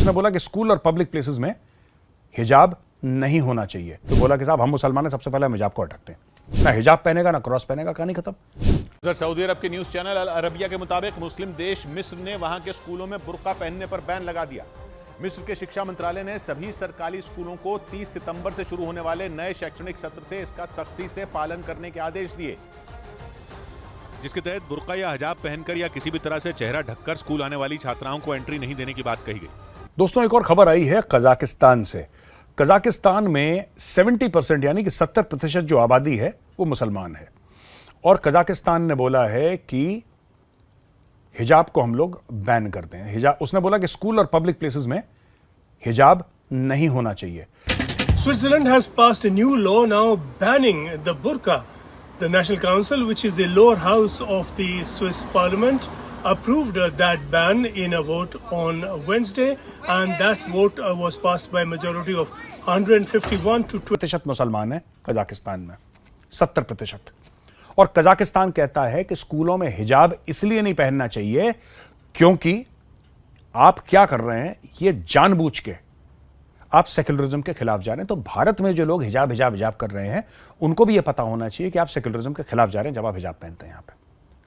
उसने बोला कि स्कूल और पब्लिक प्लेसेस में हिजाब नहीं होना चाहिए। तो बोला कि साहब हम मुसलमान हैं, सबसे पहले हम हिजाब को हटाते हैं। ना हिजाब पहनेगा ना क्रॉस पहनेगा, कहानी खत्म। उधर सऊदी अरब के न्यूज चैनल अल अरबिया के मुताबिक मुस्लिम देश मिस्र ने वहां के स्कूलों में बुर्का पहनने पर बैन लगा दिया। मिस्र के शिक्षा मंत्रालय ने सभी सरकारी स्कूलों को 30 सितंबर से शुरू होने वाले नए शैक्षणिक सत्र से इसका सख्ती से पालन करने के आदेश दिए, जिसके तहत बुर्का या हिजाब पहनकर या किसी भी तरह से चेहरा ढककर स्कूल आने वाली छात्राओं को एंट्री नहीं देने की बात कही गई। दोस्तों, एक और खबर आई है कजाकिस्तान से। कजाकिस्तान में 70% यानी कि 70% जो आबादी है वो मुसलमान है, और कजाकिस्तान ने बोला है कि हिजाब को हम लोग बैन करते हैं। हिजाब, उसने बोला कि स्कूल और पब्लिक प्लेसेस में हिजाब नहीं होना चाहिए। Switzerland has passed a new law now banning the burqa. The National Council, which is the lower house of the Swiss Parliament, approved that ban in a vote on Wednesday, and that vote was passed by a majority of 151 to 20% मुसलमान है Kazakhstan में, 70%। और Kazakhstan कहता है कि स्कूलों में हिजाब इसलिए नहीं पहनना चाहिए क्योंकि आप क्या कर रहे हैं, ये जानबूझ के आप सेक्युलरिज्म के खिलाफ जा रहे हैं। तो भारत में जो लोग हिजाब हिजाब हिजाब कर रहे हैं उनको भी ये पता होना चाहिए कि आप सेक्युलरिज्म के खिलाफ जा रहे हैं जब आप हिजाब पहनते हैं। यहां पे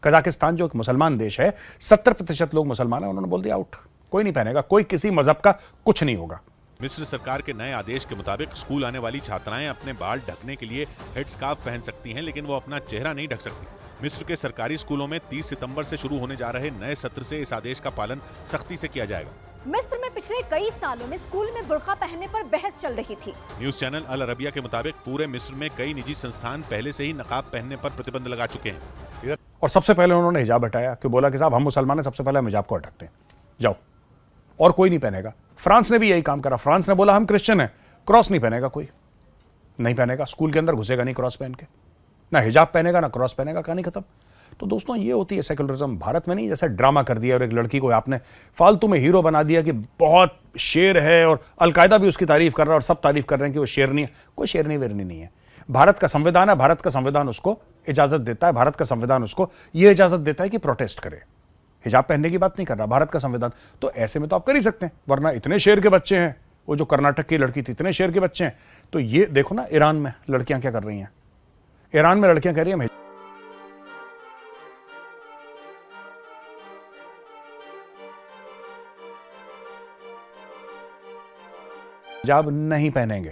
कजाकिस्तान जो एक मुसलमान देश है, 70% लोग मुसलमान हैं, उन्होंने बोल दिया आउट, कोई नहीं पहनेगा, कोई किसी मजहब का कुछ नहीं होगा। मिस्र सरकार के नए आदेश के मुताबिक स्कूल आने वाली छात्राएं अपने बाल ढकने के लिए हेड स्कार्फ पहन सकती हैं, लेकिन वो अपना चेहरा नहीं ढक सकती। मिस्र के सरकारी स्कूलों में 30 सितंबर से शुरू होने जा रहे नए सत्र से इस आदेश का पालन सख्ती से किया जाएगा। मिस्र में पिछले कई सालों में स्कूल में बुर्का पहनने पर बहस चल रही थी। न्यूज चैनल अल अरबिया के मुताबिक पूरे मिस्र में कई निजी संस्थान पहले से ही नकाब पहनने पर प्रतिबंध लगा चुके हैं, और सबसे पहले उन्होंने हिजाब हटाया कि बोला कि साहब हम मुसलमान हैं, सबसे पहले हम हिजाब को हटाते हैं, जाओ, और कोई नहीं पहनेगा। फ्रांस ने भी यही काम करा। फ्रांस ने बोला हम क्रिश्चियन हैं, क्रॉस नहीं पहनेगा, कोई नहीं पहनेगा, स्कूल के अंदर घुसेगा नहीं क्रॉस पहन के, ना हिजाब पहनेगा ना क्रॉस पहनेगा, कहानी खत्म। तो दोस्तों, ये होती है सेक्युलरिज्म। भारत में नहीं जैसे ड्रामा कर दिया और एक लड़की को आपने फालतू में हीरो बना दिया कि बहुत शेर है, और अलकायदा भी उसकी तारीफ कर रहा है और सब तारीफ कर रहे हैं कि वो शेरनी है। कोई शेरनी वेरनी नहीं है। भारत का संविधान है, भारत का संविधान उसको इजाजत देता है, भारत का संविधान उसको यह इजाजत देता है कि प्रोटेस्ट करे। हिजाब पहनने की बात नहीं कर रहा भारत का संविधान। तो ऐसे में तो आप कर ही सकते हैं, वरना इतने शेर के बच्चे हैं, वो जो कर्नाटक की लड़की थी, इतने शेर के बच्चे हैं। तो ये देखो ना, ईरान में लड़कियां क्या कर रही हैं। ईरान में लड़कियां कह रही हैं हिजाब नहीं पहनेंगे,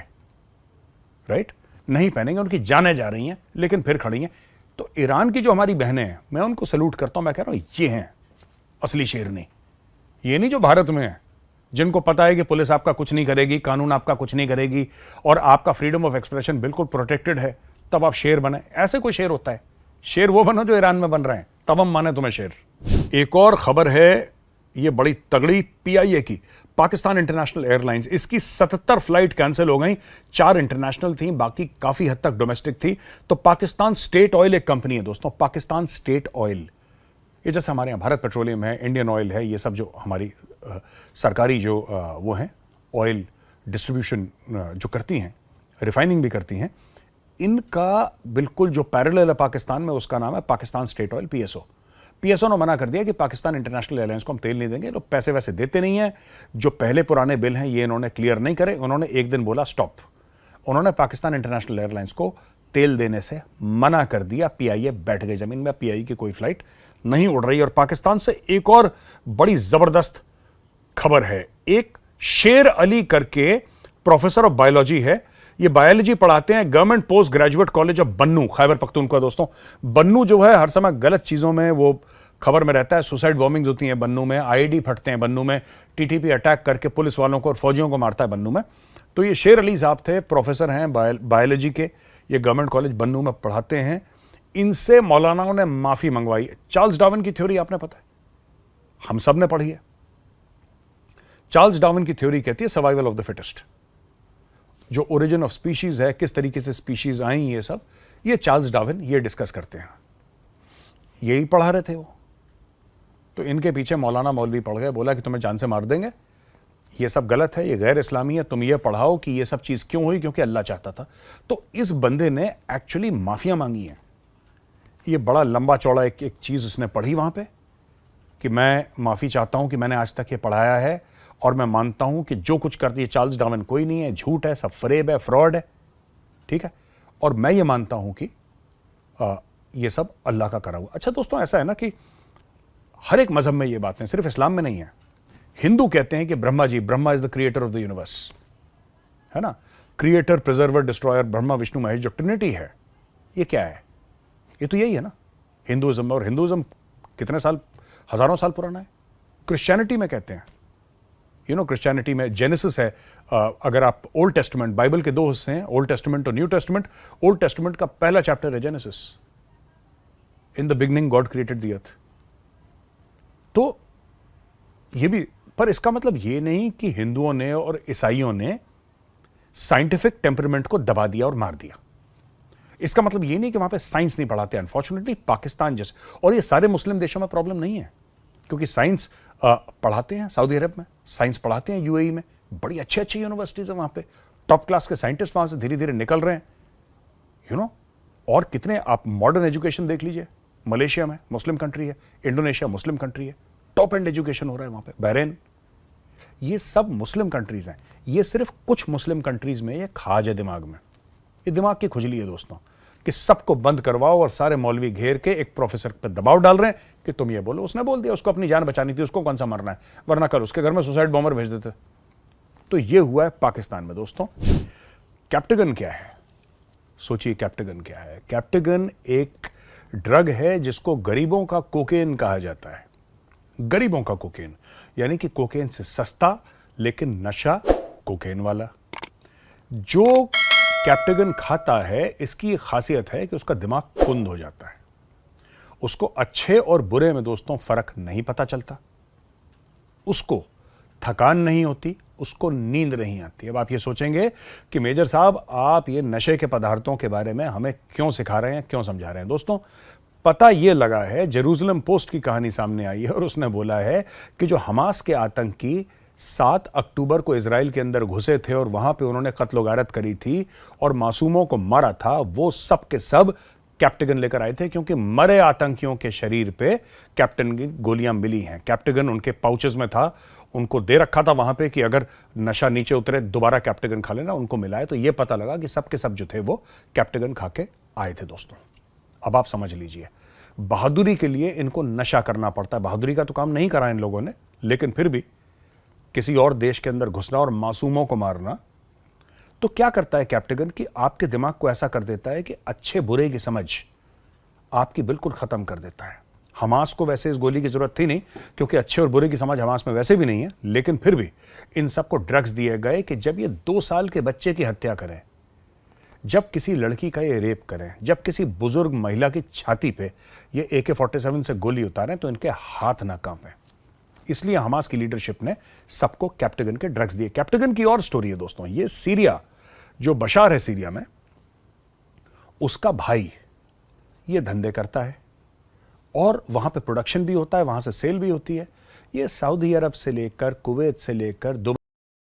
राइट, नहीं पहनेंगे, उनकी जानें जा रही हैं, लेकिन फिर खड़ी हैं। तो ईरान की जो हमारी बहनें हैं, मैं उनको सैल्यूट करता हूं। मैं कह रहा हूं ये हैं असली शेरनी, ये नहीं जो भारत में है, जिनको पता है कि पुलिस आपका कुछ नहीं करेगी, कानून आपका कुछ नहीं करेगी, और आपका फ्रीडम ऑफ एक्सप्रेशन बिल्कुल प्रोटेक्टेड है, तब आप शेर बने। ऐसे कोई शेर होता है? शेर वो बनो जो ईरान में बन रहे हैं, तब हम माने तुम्हें शेर। एक और खबर है, ये बड़ी तगड़ी, पीआईए की। पाकिस्तान इंटरनेशनल एयरलाइंस, इसकी 77 फ्लाइट कैंसिल हो गई, 4 इंटरनेशनल थी, बाकी काफी हद तक डोमेस्टिक थी। तो पाकिस्तान स्टेट ऑयल एक कंपनी है दोस्तों, पाकिस्तान स्टेट ऑयल, ये जैसे हमारे यहाँ भारत पेट्रोलियम है, इंडियन ऑयल है, ये सब जो हमारी सरकारी जो वो हैं ऑयल डिस्ट्रीब्यूशन जो करती हैं, रिफाइनिंग भी करती हैं, इनका बिल्कुल जो पैरेलल है पाकिस्तान में, उसका नाम है Pakistan state oil, PSO. PSO ने मना कर दिया कि पाकिस्तान इंटरनेशनल एयरलाइंस को हम तेल नहीं देंगे, लोग पैसे वैसे देते नहीं हैं, जो पहले पुराने बिल हैं ये इन्होंने क्लियर नहीं करे। उन्होंने एक दिन बोला स्टॉप, उन्होंने पाकिस्तान इंटरनेशनल एयरलाइंस को तेल देने से मना कर दिया। पीआईए बैठ गई जमीन में, पीआईए की कोई फ्लाइट नहीं उड़ रही। और पाकिस्तान से एक और बड़ी जबरदस्त खबर है। एक शेर अली करके प्रोफेसर ऑफ बायोलॉजी है, ये बायोलॉजी पढ़ाते हैं government post graduate college of Bannu, Khyber Pakhtunkhwa. दोस्तों, बन्नू जो है हर समय गलत चीजों में वो खबर में रहता है। सुसाइड बॉम्बिंग्स होती हैं बन्नू में, आईईडी फटते हैं बन्नू में, टीटीपी अटैक करके पुलिस वालों को और फौजियों को मारता है बन्नू में। तो ये शेर अली साहब थे, प्रोफेसर हैं बायोलॉजी के, ये गवर्नमेंट कॉलेज बन्नू में पढ़ाते हैं। इनसे मौलानाओं ने माफी मंगवाई। चार्ल्स डार्विन की थ्योरी आपने पता है, हम सब ने पढ़ी है। चार्ल्स डार्विन की थ्योरी कहती है सर्वाइवल ऑफ द फिटेस्ट, जो ओरिजिन ऑफ स्पीशीज है, किस तरीके से स्पीशीज आई, ये सब ये चार्ल्स डार्विन ये डिस्कस करते हैं। यही पढ़ा रहे थे वो, तो इनके पीछे मौलाना मौलवी पढ़ गए, बोला कि तुम्हें जान से मार देंगे, ये सब गलत है, ये गैर इस्लामी है, तुम ये पढ़ाओ कि ये सब चीज क्यों हुई, क्योंकि अल्लाह चाहता था। तो इस बंदे ने एक्चुअली माफिया मांगी है। ये बड़ा लंबा चौड़ा एक चीज उसने पढ़ी वहां पे कि मैं माफी चाहता हूं कि मैंने आज तक ये पढ़ाया है और मैं मानता हूं कि जो कुछ करती है चार्ल्स डार्विन कोई नहीं है, झूठ है, सब फरेब है, फ्रॉड है, ठीक है। और मैं ये मानता हूं कि ये सब अल्लाह का करा हुआ। अच्छा दोस्तों, ऐसा है ना कि हर एक मजहब में ये बातें, सिर्फ इस्लाम में नहीं है। हिंदू कहते हैं कि Brahma is the creator of the universe, है ना, creator, preserver, destroyer, Brahma Vishnu Mahesh, जो ट्रिनिटी है, ये क्या है? ये तो यही है ना हिंदुइज्म में। और हिंदुइज्म कितने साल, हजारों साल पुराना है। क्रिश्चियनिटी में कहते हैं, क्रिश्चियनिटी में जेनेसिस है। अगर आप ओल्ड टेस्टामेंट, बाइबल के दो हिस्से हैं, ओल्ड टेस्टामेंट और न्यू टेस्टामेंट। ओल्ड टेस्टामेंट का पहला चैप्टर है genesis, in the beginning God created the earth. तो ये भी, पर इसका मतलब ये नहीं कि हिंदुओं ने और ईसाइयों ने साइंटिफिक टेम्परमेंट को दबा दिया और मार दिया। इसका मतलब ये नहीं कि वहां पे साइंस नहीं पढ़ाते। अनफॉर्चुनेटली पाकिस्तान जैसे, और ये सारे मुस्लिम देशों में प्रॉब्लम नहीं है, क्योंकि साइंस पढ़ाते हैं सऊदी अरब में, साइंस पढ़ाते हैं यूएई में, बड़ी अच्छी अच्छी यूनिवर्सिटीज है वहां पे, टॉप क्लास के साइंटिस्ट वहां से धीरे धीरे निकल रहे हैं, और कितने, आप मॉडर्न एजुकेशन देख लीजिए, मलेशिया में मुस्लिम कंट्री है, इंडोनेशिया मुस्लिम कंट्री है, टॉप एंड एजुकेशन हो रहा है वहां पे, बहरीन, ये सब मुस्लिम कंट्रीज हैं। ये सिर्फ कुछ मुस्लिम कंट्रीज में ये खाज है दिमाग में, ये दिमाग की खुजली है दोस्तों, कि सबको बंद करवाओ और सारे मौलवी घेर के एक प्रोफेसर पर दबाव डाल रहे हैं कि तुम ये बोलो। उसने बोल दिया, उसको अपनी जान बचानी थी, उसको कौन सा मरना है, वरना कल उसके घर में सुसाइड बॉम्बर भेज देते। तो ये हुआ है पाकिस्तान में दोस्तों। कैप्टेगन क्या है? सोचिए कैप्टेगन क्या है। कैप्टेगन एक ड्रग है जिसको गरीबों का कोकेन कहा जाता है। गरीबों का कोकेन, यानी कि कोकेन से सस्ता लेकिन नशा कोकेन वाला। जो कैप्टेगन खाता है, इसकी खासियत है कि उसका दिमाग कुंद हो जाता है, उसको अच्छे और बुरे में दोस्तों फर्क नहीं पता चलता, उसको थकान नहीं होती, उसको नींद नहीं आती। अब आप ये सोचेंगे कि मेजर साहब आप ये नशे के पदार्थों के बारे में हमें क्यों सिखा रहे हैं, क्यों समझा रहे हैं? दोस्तों पता ये लगा है, जेरूसलम पोस्ट की कहानी सामने आई है और उसने बोला है कि जो हमास के आतंकी 7 अक्टूबर को इजराइल के अंदर घुसे थे और वहां पे उन्होंने कत्ल व गारत करी थी और मासूमों को मारा था, वो सब के सब कैप्टेगन लेकर आए थे, क्योंकि मरे आतंकियों के शरीर पे कैप्टेगन की गोलियां मिली हैं। कैप्टेगन उनके पाउचेस में था, उनको दे रखा था वहां पे कि अगर नशा नीचे उतरे दोबारा कैप्टेगन खा लेना। उनको मिला है, तो ये पता लगा कि सब के सब जो थे वो कैप्टेगन खा के आए थे दोस्तों। अब आप समझ लीजिए, बहादुरी के लिए इनको नशा करना पड़ता है। बहादुरी का तो काम नहीं करा इन लोगों ने, लेकिन फिर भी किसी और देश के अंदर घुसना और मासूमों को मारना, तो क्या करता है कैप्टेगन कि आपके दिमाग को ऐसा कर देता है कि अच्छे बुरे की समझ आपकी बिल्कुल खत्म कर देता है। हमास को वैसे इस गोली की जरूरत थी नहीं, क्योंकि अच्छे और बुरे की समझ हमास में वैसे भी नहीं है, लेकिन फिर भी इन सबको ड्रग्स दिए गए कि जब ये 2 साल के बच्चे की हत्या करें, जब किसी लड़की का ये रेप करें, जब किसी बुजुर्ग महिला की छाती पे ये AK-47 से गोली उतारें, तो इनके हाथ ना कांपें। इसलिए हमास की लीडरशिप ने सबको कैप्टेगन के ड्रग्स दिए। कैप्टेगन की और स्टोरी है दोस्तों, ये सीरिया, जो बशार है सीरिया में, उसका भाई ये धंधे करता है और वहां पे प्रोडक्शन भी होता है, वहां से सेल भी होती है। ये सऊदी अरब से लेकर, कुवैत से लेकर,